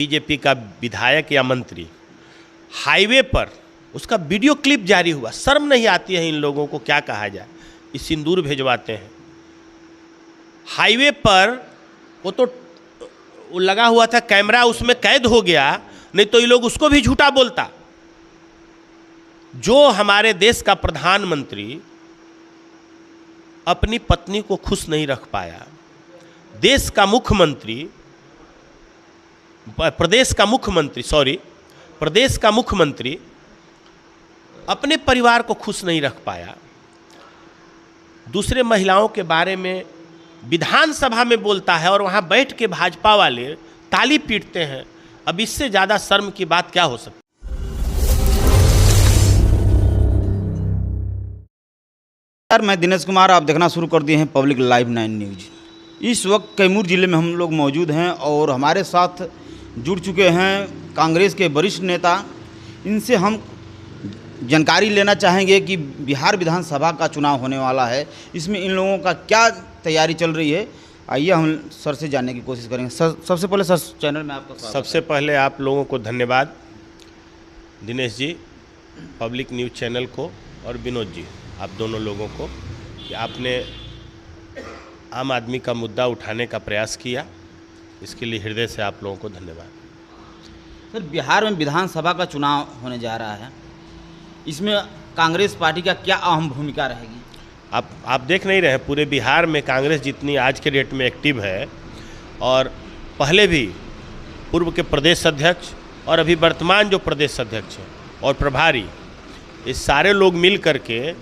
BJP का विधायक या मंत्री हाईवे पर उसका वीडियो क्लिप जारी हुआ। शर्म नहीं आती है इन लोगों को, क्या कहा जाए। इस सिंदूर भेजवाते हैं हाईवे पर, वो तो लगा हुआ था कैमरा, उसमें कैद हो गया, नहीं तो ये लोग उसको भी झूठा बोलता। जो हमारे देश का प्रधानमंत्री अपनी पत्नी को खुश नहीं रख पाया, देश का मुख्यमंत्री, प्रदेश का मुख्यमंत्री अपने परिवार को खुश नहीं रख पाया, दूसरे महिलाओं के बारे में विधानसभा में बोलता है और वहां बैठ के भाजपा वाले ताली पीटते हैं। अब इससे ज़्यादा शर्म की बात क्या हो सकती है। यार, मैं दिनेश कुमार, आप देखना शुरू कर दिए हैं पब्लिक लाइव 9 न्यूज। इस वक्त कैमूर ज़िले में हम लोग मौजूद हैं और हमारे साथ जुड़ चुके हैं कांग्रेस के वरिष्ठ नेता। इनसे हम जानकारी लेना चाहेंगे कि बिहार विधानसभा का चुनाव होने वाला है, इसमें इन लोगों का क्या तैयारी चल रही है। आइए हम सर से जानने की कोशिश करेंगे। सर, सबसे पहले सर चैनल में आपका स्वागत। सबसे पहले आप लोगों को धन्यवाद, Dinesh ji, public news channel को, और विनोद जी, आप दोनों लोगों को, कि आपने आम आदमी का मुद्दा उठाने का प्रयास किया। इसके लिए हृदय से आप लोगों को धन्यवाद। सर, बिहार में विधानसभा का चुनाव होने जा रहा है, इसमें कांग्रेस पार्टी का क्या अहम भूमिका रहेगी? आप देख नहीं रहे हैं, पूरे बिहार में कांग्रेस जितनी आज के डेट में एक्टिव है, और पहले भी पूर्व के प्रदेश अध्यक्ष और अभी वर्तमान जो प्रदेश अध्यक्ष हैं और प्रभारी, ये सारे लोग मिल करके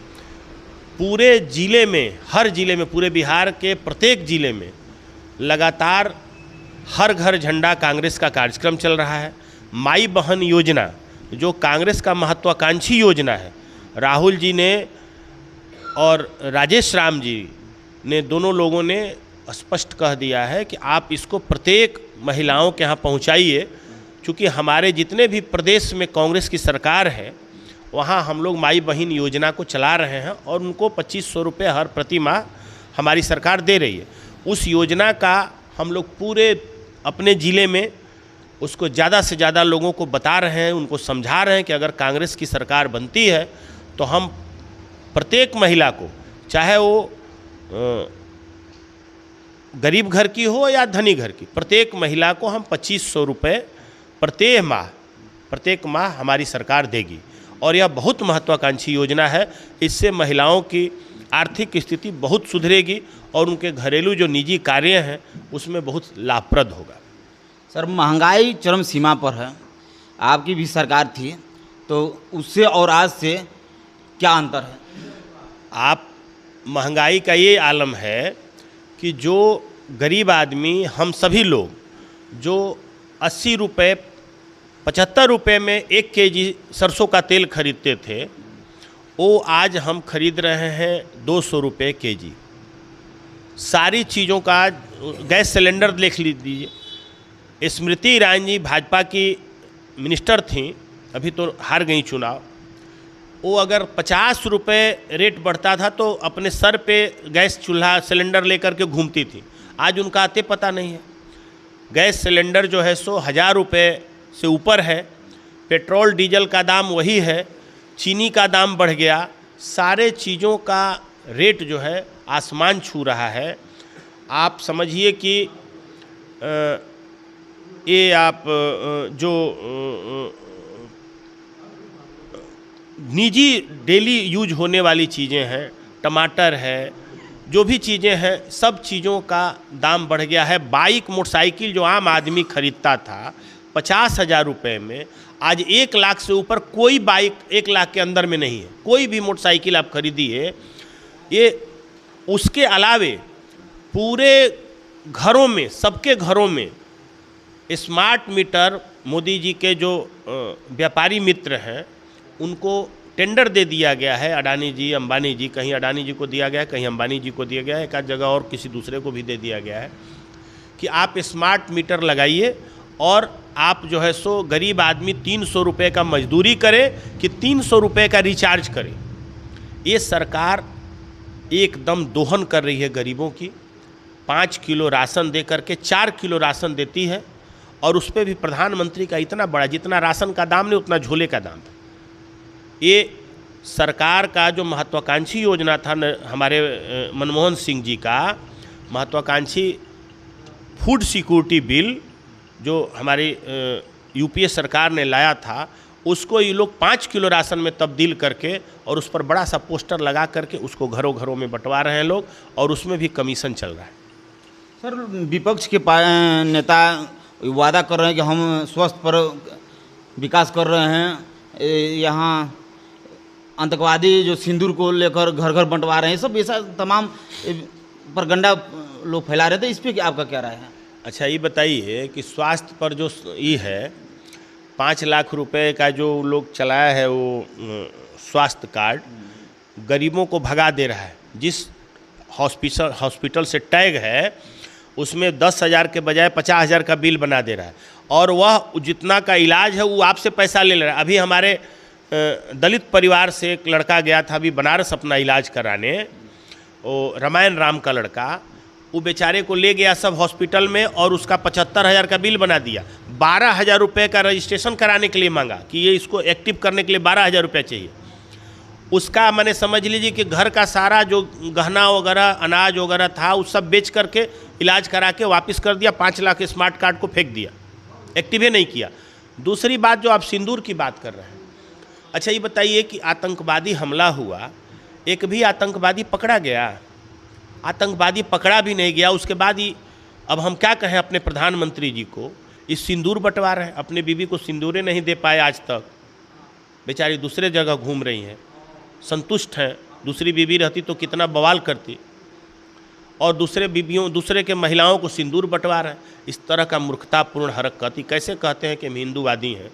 पूरे ज़िले में, हर ज़िले में, पूरे बिहार के प्रत्येक ज़िले में लगातार हर घर झंडा कांग्रेस का कार्यक्रम चल रहा है। माई बहन योजना जो कांग्रेस का महत्वाकांक्षी योजना है, राहुल जी ने और राजेश राम जी ने, दोनों लोगों ने स्पष्ट कह दिया है कि आप इसको प्रत्येक महिलाओं के यहाँ पहुँचाइए। चूँकि हमारे जितने भी प्रदेश में कांग्रेस की सरकार है, वहाँ हम लोग माई बहन योजना को चला रहे हैं और उनको 2500 रुपये हर प्रति माह हमारी सरकार दे रही है। उस योजना का हम लोग पूरे अपने ज़िले में उसको ज़्यादा से ज़्यादा लोगों को बता रहे हैं, उनको समझा रहे हैं कि अगर कांग्रेस की सरकार बनती है तो हम प्रत्येक महिला को, चाहे वो गरीब घर की हो या धनी घर की, प्रत्येक महिला को हम 2500 रुपये प्रत्येक माह हमारी सरकार देगी। और यह बहुत महत्वाकांक्षी योजना है। इससे महिलाओं की आर्थिक स्थिति बहुत सुधरेगी और उनके घरेलू जो निजी कार्य हैं उसमें बहुत लाभप्रद होगा। सर, महंगाई चरम सीमा पर है, आपकी भी सरकार थी, तो उससे और आज से क्या अंतर है? आप, महंगाई का ये आलम है कि जो गरीब आदमी, हम सभी लोग जो 80 रुपये 75 रुपये में 1 केजी सरसों का तेल खरीदते थे, वो आज हम खरीद रहे हैं 200 रुपये केजी। सारी चीज़ों का, गैस सिलेंडर देख लीजिए। स्मृति ईरानी जी भाजपा की मिनिस्टर थीं, अभी तो हार गई चुनाव, वो अगर 50 रुपये रेट बढ़ता था तो अपने सर पे गैस चूल्हा सिलेंडर लेकर के घूमती थी। आज उनका आते पता नहीं है। गैस सिलेंडर जो है सो 1000 रुपये से ऊपर है, पेट्रोल डीजल का दाम वही है, चीनी का दाम बढ़ गया, सारे चीज़ों का रेट जो है आसमान छू रहा है। आप समझिए कि ये आप जो निजी डेली यूज होने वाली चीज़ें हैं, टमाटर है, जो भी चीज़ें हैं, सब चीज़ों का दाम बढ़ गया है। बाइक, मोटरसाइकिल जो आम आदमी खरीदता था 50,000 रुपये में, आज 1 लाख से ऊपर कोई बाइक 1 लाख के अंदर में नहीं है। कोई भी मोटरसाइकिल आप खरीदिए। ये उसके अलावे पूरे घरों में, सबके घरों में स्मार्ट मीटर, मोदी जी के जो व्यापारी मित्र हैं उनको टेंडर दे दिया गया है। अडानी जी, अंबानी जी, कहीं अडानी जी को दिया गया है, कहीं अंबानी जी को दिया गया है, एक आध जगह और किसी दूसरे को भी दे दिया गया है कि आप स्मार्ट मीटर लगाइए और आप जो है सो गरीब आदमी 300 रुपये का मजदूरी करे कि 300 रुपये का रिचार्ज करे। ये सरकार एकदम दोहन कर रही है गरीबों की। 5 किलो राशन दे करके 4 किलो राशन देती है और उस पर भी प्रधानमंत्री का इतना बड़ा, जितना राशन का दाम नहीं उतना झोले का दाम था। ये सरकार का जो महत्वाकांक्षी योजना था हमारे मनमोहन सिंह जी का महत्वाकांक्षी फूड सिक्योरिटी बिल जो हमारी यूपीए सरकार ने लाया था, उसको ये लोग 5 किलो राशन में तब्दील करके और उस पर बड़ा सा पोस्टर लगा करके उसको घरों घरों में बंटवा रहे हैं लोग, और उसमें भी कमीशन चल रहा है। सर, विपक्ष के नेता वादा कर रहे हैं कि हम स्वास्थ्य पर विकास कर रहे हैं, यहाँ आतंकवादी जो सिंदूर को लेकर घर घर बंटवा रहे हैं, सब ऐसा तमाम प्रोपेगेंडा लोग फैला रहे थे। इस पर आपका क्या राय है? अच्छा, ये बताइए कि स्वास्थ्य पर जो ये है 5 लाख रुपए का जो लोग चलाया है वो स्वास्थ्य कार्ड, गरीबों को भगा दे रहा है। जिस हॉस्पिटल से टैग है उसमें 10,000 के बजाय 50,000 का बिल बना दे रहा है, और वह जितना का इलाज है वो आपसे पैसा ले रहा है। अभी हमारे दलित परिवार से एक लड़का गया था अभी बनारस अपना इलाज कराने, वो रामायण राम का लड़का, वो बेचारे को ले गया सब हॉस्पिटल में और उसका 75,000 का बिल बना दिया। 12,000 रुपये का रजिस्ट्रेशन कराने के लिए मांगा कि ये इसको एक्टिव करने के लिए 12,000 रुपये चाहिए। उसका मैंने समझ लीजिए कि घर का सारा जो गहना वगैरह अनाज वगैरह था वो सब बेच करके इलाज करा के वापस कर दिया, 5 लाख स्मार्ट कार्ड को फेंक दिया, एक्टिव ही नहीं किया। दूसरी बात जो आप सिंदूर की बात कर रहे हैं, अच्छा ये बताइए कि आतंकवादी हमला हुआ, एक भी आतंकवादी पकड़ा गया? आतंकवादी पकड़ा भी नहीं गया। उसके बाद ही अब हम क्या कहें अपने प्रधानमंत्री जी को, इस सिंदूर बंटवा रहे हैं, अपने बीवी को सिंदूरें नहीं दे पाए आज तक, बेचारी दूसरे जगह घूम रही हैं, संतुष्ट हैं। दूसरी बीवी रहती तो कितना बवाल करती, और दूसरे के महिलाओं को सिंदूर बंटवा रहे हैं। इस तरह का मूर्खतापूर्ण हरकत, कैसे कहते हैं कि हम हिंदूवादी हैं?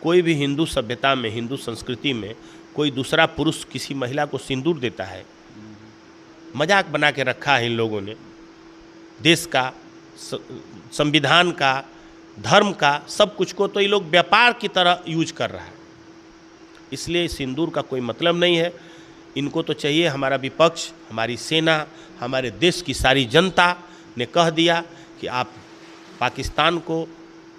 कोई भी हिंदू सभ्यता में, हिंदू संस्कृति में कोई दूसरा पुरुष किसी महिला को सिंदूर देता है? मजाक बना के रखा है इन लोगों ने। देश का, संविधान का, धर्म का, सब कुछ को तो ये लोग व्यापार की तरह यूज कर रहा है। इसलिए सिंदूर का कोई मतलब नहीं है। इनको तो चाहिए, हमारा विपक्ष, हमारी सेना, हमारे देश की सारी जनता ने कह दिया कि आप पाकिस्तान को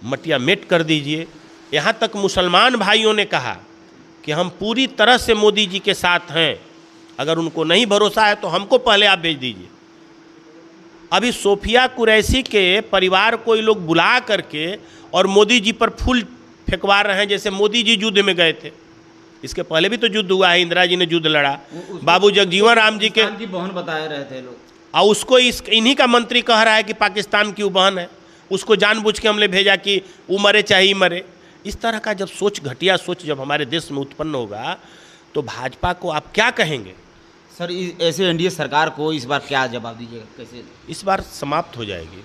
मटिया मेट कर दीजिए। यहाँ तक मुसलमान भाइयों ने कहा कि हम पूरी तरह से मोदी जी के साथ हैं, अगर उनको नहीं भरोसा है तो हमको पहले आप भेज दीजिए। अभी सोफिया कुरैशी के परिवार को ये लोग बुला करके और मोदी जी पर फूल फेंकवा रहे हैं जैसे मोदी जी युद्ध में गए थे। इसके पहले भी तो युद्ध हुआ है, इंदिरा जी ने युद्ध लड़ा, बाबू जगजीवन राम जी के बहन बताए रहे थे लोग, और उसको इन्हीं का मंत्री कह रहा है कि पाकिस्तान की वो बहन है, उसको जानबूझ के हमने भेजा कि वो मरे चाहे मरे। इस तरह का जब सोच, घटिया सोच जब हमारे देश में उत्पन्न होगा तो भाजपा को आप क्या कहेंगे? सर, ऐसे एनडीए सरकार को इस बार क्या जवाब दीजिएगा? कैसे इस बार समाप्त हो जाएगी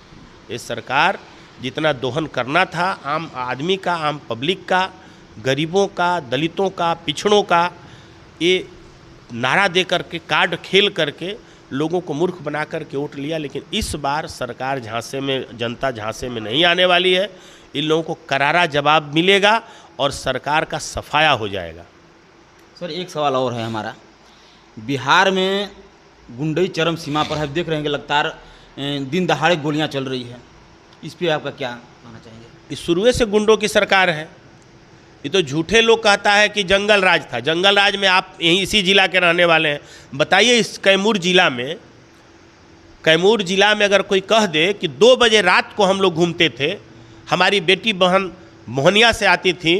ये सरकार? जितना दोहन करना था आम आदमी का, आम पब्लिक का, गरीबों का, दलितों का, पिछड़ों का, ये नारा दे करके, कार्ड खेल करके लोगों को मूर्ख बना करके वोट लिया। लेकिन इस बार सरकार झांसे में, जनता झांसे में नहीं आने वाली है। इन लोगों को करारा जवाब मिलेगा और सरकार का सफाया हो जाएगा। सर, एक सवाल और है हमारा। बिहार में गुंडई चरम सीमा पर है, देख रहे हैं कि लगातार दिन दहाड़े गोलियां चल रही है। इस पे आपका क्या कहना चाहेंगे? इस शुरुए से गुंडों की सरकार है। ये तो झूठे लोग कहता है कि जंगल राज था। जंगल राज में आप यहीं इसी जिला के रहने वाले हैं, बताइए इस कैमूर जिला में अगर कोई कह दे कि 2 बजे रात को हम लोग घूमते थे, हमारी बेटी बहन मोहनिया से आती थी,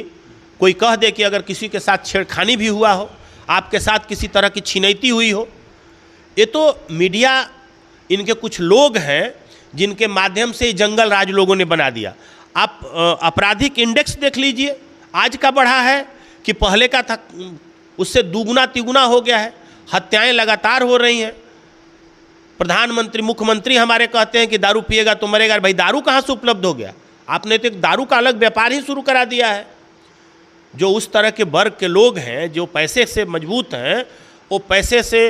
कोई कह दे कि अगर किसी के साथ छेड़खानी भी हुआ हो, आपके साथ किसी तरह की छिनैती हुई हो, ये तो मीडिया, इनके कुछ लोग हैं जिनके माध्यम से जंगल राज लोगों ने बना दिया। आप आपराधिक इंडेक्स देख लीजिए, आज का बढ़ा है कि पहले का था, उससे दुगुना तिगुना हो गया है। हत्याएं लगातार हो रही हैं। प्रधानमंत्री, मुख्यमंत्री हमारे कहते हैं कि दारू पिएगा तो मरेगा। भाई दारू कहाँ से उपलब्ध हो गया? आपने तो एक दारू का अलग व्यापार ही शुरू करा दिया है। जो उस तरह के वर्ग के लोग हैं, जो पैसे से मजबूत हैं, वो पैसे से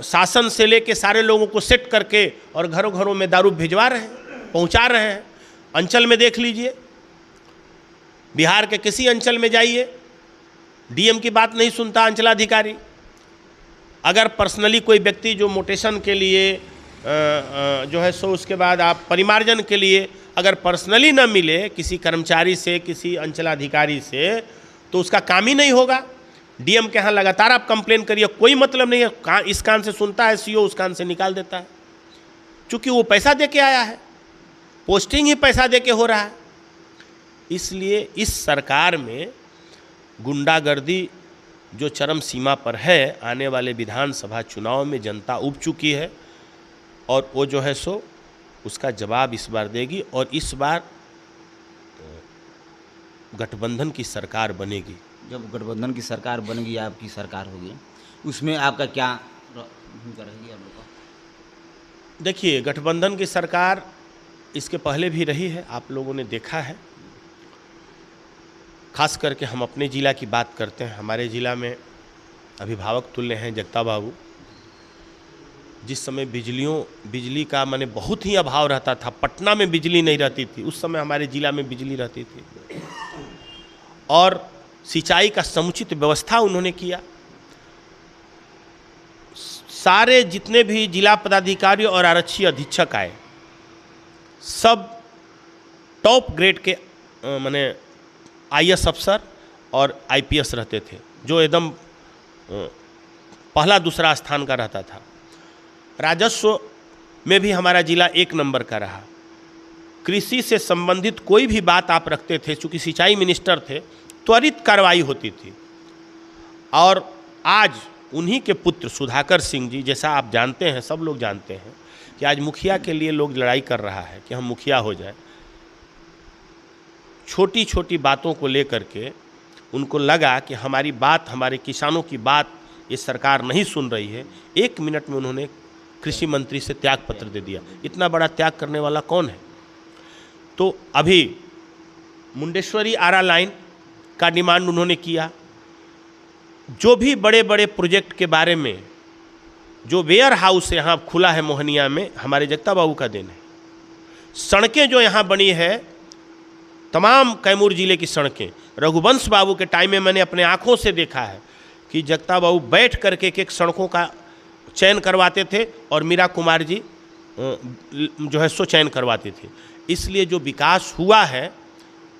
शासन से लेके सारे लोगों को सेट करके और घरों घरों में दारू भिजवा रहे हैं, पहुंचा रहे हैं। अंचल में देख लीजिए, बिहार के किसी अंचल में जाइए, डीएम की बात नहीं सुनता अंचलाधिकारी। अगर पर्सनली कोई व्यक्ति जो मोटेशन के लिए जो है सो, उसके बाद आप परिमार्जन के लिए अगर पर्सनली न मिले किसी कर्मचारी से, किसी अंचलाधिकारी से, तो उसका काम ही नहीं होगा। डीएम के यहाँ लगातार आप कंप्लेन करिए, कोई मतलब नहीं है। इस कान से सुनता है सीओ, उस कान से निकाल देता है, क्योंकि वो पैसा दे के आया है, पोस्टिंग ही पैसा दे के हो रहा है। इसलिए इस सरकार में गुंडागर्दी जो चरम सीमा पर है, आने वाले विधानसभा चुनाव में जनता उब चुकी है और वो जो है सो उसका जवाब इस बार देगी। और इस बार गठबंधन की सरकार बनेगी। जब गठबंधन की सरकार बनेगी, आपकी सरकार होगी, उसमें आपका क्या भूमिका रहेगी आप लोग का? देखिए, गठबंधन की सरकार इसके पहले भी रही है, आप लोगों ने देखा है। खास करके हम अपने ज़िला की बात करते हैं। हमारे ज़िला में अभिभावक तुल्य हैं जगता बाबू। जिस समय बिजली का माने बहुत ही अभाव रहता था, पटना में बिजली नहीं रहती थी, उस समय हमारे ज़िला में बिजली रहती थी और सिंचाई का समुचित व्यवस्था उन्होंने किया। सारे जितने भी जिला पदाधिकारी और आरक्षी अधीक्षक आए, सब टॉप ग्रेड के माने आईएएस अफसर और आईपीएस रहते थे, जो एकदम पहला दूसरा स्थान का रहता था। राजस्व में भी हमारा जिला 1 नंबर का रहा। कृषि से संबंधित कोई भी बात आप रखते थे, चूँकि सिंचाई मिनिस्टर थे, त्वरित कार्रवाई होती थी। और आज उन्हीं के पुत्र सुधाकर सिंह जी, जैसा आप जानते हैं, सब लोग जानते हैं कि आज मुखिया के लिए लोग लड़ाई कर रहा है कि हम मुखिया हो जाए। छोटी छोटी बातों को लेकर के उनको लगा कि हमारी बात, हमारे किसानों की बात ये सरकार नहीं सुन रही है। 1 मिनट में उन्होंने कृषि मंत्री से त्याग पत्र दे दिया। इतना बड़ा त्याग करने वाला कौन है? तो अभी मुंडेश्वरी आरा लाइन का डिमांड उन्होंने किया। जो भी बड़े बड़े प्रोजेक्ट के बारे में, जो वेयर हाउस यहाँ खुला है मोहनिया में, हमारे जगता बाबू का देन है। सड़कें जो यहाँ बनी है, तमाम कैमूर जिले की सड़कें, रघुवंश बाबू के टाइम में मैंने अपने आँखों से देखा है कि जगता बाबू बैठ करके एक सड़कों का चयन करवाते थे और मीरा कुमार जी जो है सो चयन करवाते थे। इसलिए जो विकास हुआ है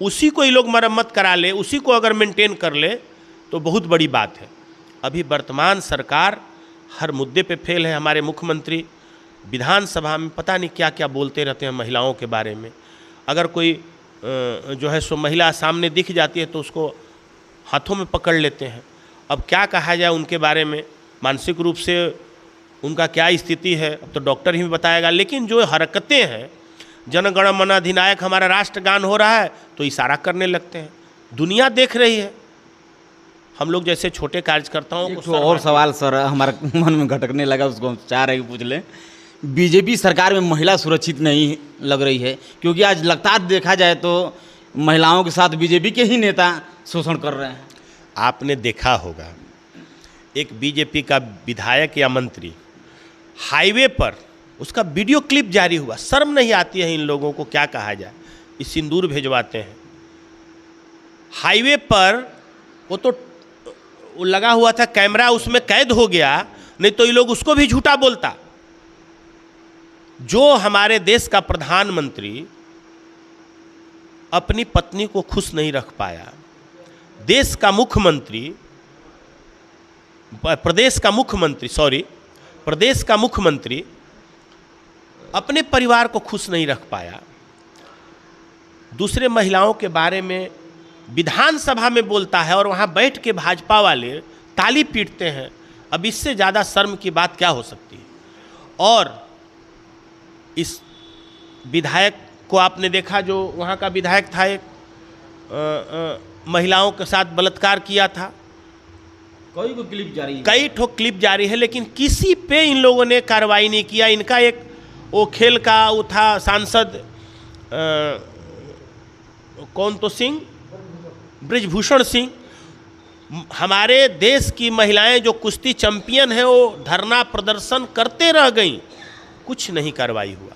उसी को ये लोग मरम्मत करा ले, उसी को अगर मेंटेन कर ले तो बहुत बड़ी बात है। अभी वर्तमान सरकार हर मुद्दे पे फेल है। हमारे मुख्यमंत्री विधानसभा में पता नहीं क्या क्या बोलते रहते हैं महिलाओं के बारे में। अगर कोई जो है सो महिला सामने दिख जाती है तो उसको हाथों में पकड़ लेते हैं। अब क्या कहा जाए उनके बारे में, मानसिक रूप से उनका क्या स्थिति है, अब तो डॉक्टर ही बताएगा। लेकिन जो हरकतें हैं, जनगण मन अधिनायक हमारा राष्ट्रगान हो रहा है तो इशारा करने लगते हैं। दुनिया देख रही है। हम लोग जैसे छोटे कार्यकर्ताओं को और सवाल सर हमारे मन में खटकने लगा, उसको हम चाह रहे पूछ लें। बीजेपी सरकार में महिला सुरक्षित नहीं लग रही है, क्योंकि आज लगातार देखा जाए तो महिलाओं के साथ बीजेपी के ही नेता शोषण कर रहे हैं। आपने देखा होगा एक बीजेपी का विधायक या मंत्री हाईवे पर, उसका वीडियो क्लिप जारी हुआ। शर्म नहीं आती है इन लोगों को, क्या कहा जाए। इस सिंदूर भेजवाते हैं हाईवे पर, वो लगा हुआ था कैमरा, उसमें कैद हो गया, नहीं तो ये लोग उसको भी झूठा बोलता। जो हमारे देश का प्रधानमंत्री अपनी पत्नी को खुश नहीं रख पाया, देश का मुख्यमंत्री, प्रदेश का मुख्यमंत्री अपने परिवार को खुश नहीं रख पाया, दूसरे महिलाओं के बारे में विधानसभा में बोलता है और वहाँ बैठ के भाजपा वाले ताली पीटते हैं। अब इससे ज़्यादा शर्म की बात क्या हो सकती है। और इस विधायक को आपने देखा, जो वहाँ का विधायक था, एक महिलाओं के साथ बलात्कार किया था। कई ठो क्लिप जारी है, लेकिन किसी पे इन लोगों ने कार्रवाई नहीं किया। इनका एक वो खेल का वो था सांसद कौन तो सिंह, ब्रिजभूषण सिंह। हमारे देश की महिलाएं जो कुश्ती चैंपियन हैं वो धरना प्रदर्शन करते रह गईं, कुछ नहीं कार्रवाई हुआ।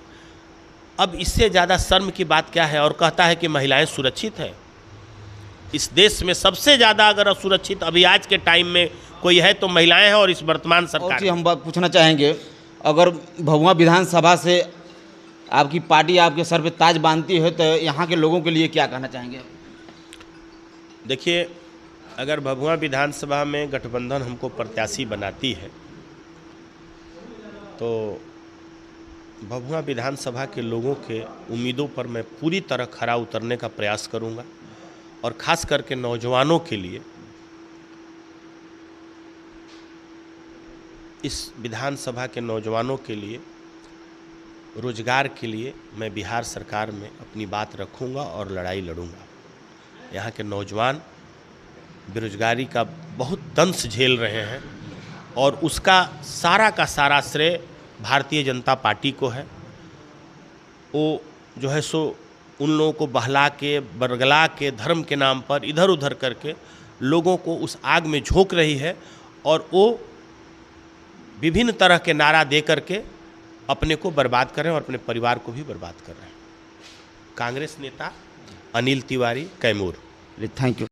अब इससे ज़्यादा शर्म की बात क्या है। और कहता है कि महिलाएं सुरक्षित हैं। इस देश में सबसे ज़्यादा अगर असुरक्षित अभी आज के टाइम में कोई है तो महिलाएं हैं, और इस वर्तमान सरकार। हम बात पूछना चाहेंगे, अगर भभुआ विधानसभा से आपकी पार्टी आपके सर पे ताज बांधती है, तो यहाँ के लोगों के लिए क्या कहना चाहेंगे? देखिए, अगर भभुआ विधानसभा में गठबंधन हमको प्रत्याशी बनाती है तो भभुआ विधानसभा के लोगों के उम्मीदों पर मैं पूरी तरह खरा उतरने का प्रयास करूंगा और ख़ास करके नौजवानों के लिए इस विधानसभा के नौजवानों के लिए रोजगार के लिए मैं बिहार सरकार में अपनी बात रखूंगा और लड़ाई लड़ूंगा। यहाँ के नौजवान बेरोजगारी का बहुत दंश झेल रहे हैं और उसका सारा का सारा श्रेय भारतीय जनता पार्टी को है। वो जो है सो उन लोगों को बहला के बरगला के धर्म के नाम पर इधर उधर करके लोगों को उस आग में झोंक रही है और वो विभिन्न तरह के नारा दे करके अपने को बर्बाद कर रहे हैं और अपने परिवार को भी बर्बाद कर रहे हैं। कांग्रेस नेता अनिल तिवारी, कैमूर। Thank you.